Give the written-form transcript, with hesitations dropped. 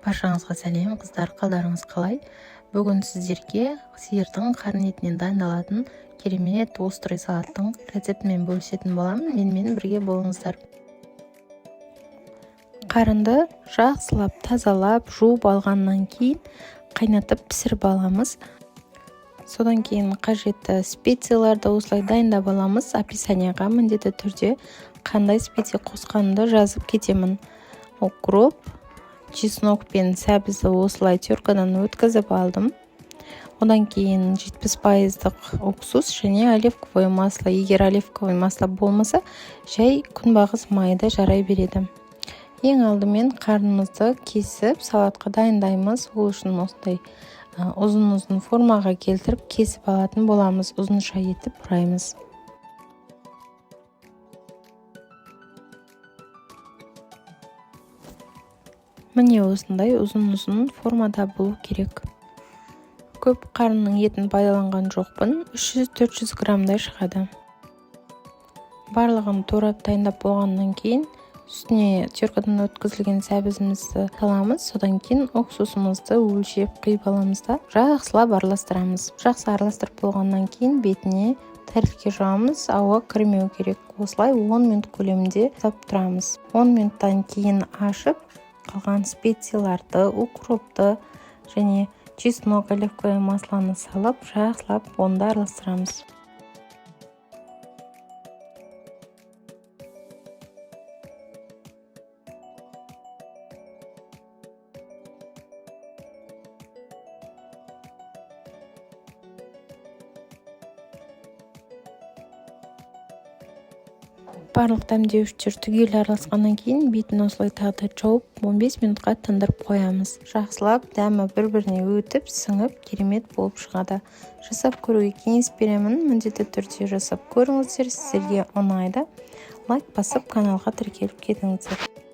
Баршаңызға сәлем, қыздар, қалдарыңыз қалай? Бүгін сіздерге сиырдың қарын етінен дайындалатын керемет острый салаттың рецептімен бөлісетін боламын. Менімен бірге болыңыздар. Қарынды жақсылап, тазалап, жуып алғаннан кейін қайнатып пісіріп аламыз. Содан кейін қажетті специяларды осылай дайындап аламыз. Описанияға міндетті түрде қандай специя қосқанымды жазып кетемін. Укроп, чеснок пен сәбізді осылай теркадан өткізіп алдым. Одан кейін 70% уксус және оливковое масло. Егер оливковое масло болмаса, жай күнбағыс майда жарай береді. Ең алдымен қарнымызды кесіп салатқа дайындаймыз. Ол үшін осындай ұзын формаға келтіріп кесіп алатын боламыз. Ұзынша етіп бұраймыз. Міне осындай ұзын формада болу керек. Көп қарынның етін пайдаланған жоқпын. 300-400 граммдай шығады. Барлығын турап дайындап болғаннан кейін үстіне теркадан өткізілген сәбізімізді саламыз. Содан кейін уксусымызды өлшеп құйып аламыз да жақсылап араластырамыз. Жақсы араластырып болғаннан кейін бетіне тәрелке жағамыз. Ауа кірмеу керек. Осылай 10 минут көлемінде ұстап тұрамыз. 10 минуттан кейін ашып қалған специяларды, укропты және чеснок, оливковое маслоны салып, жақсылап онда араластырамыз. Барлық дәмдеуіштер түгел араласқаннан кейін бетін осылай тағы жауып 15 минутқа тындырып қоямыз. Жақсылап дәмі бір-біріне өтіп, сіңіп, керемет болып шығады. Жасап көруге кеңес беремін. Міндетті түрде жасап көріңіздер, сіздерге ұнайды. Лайк басып, каналға тіркеліп кетіңіздер.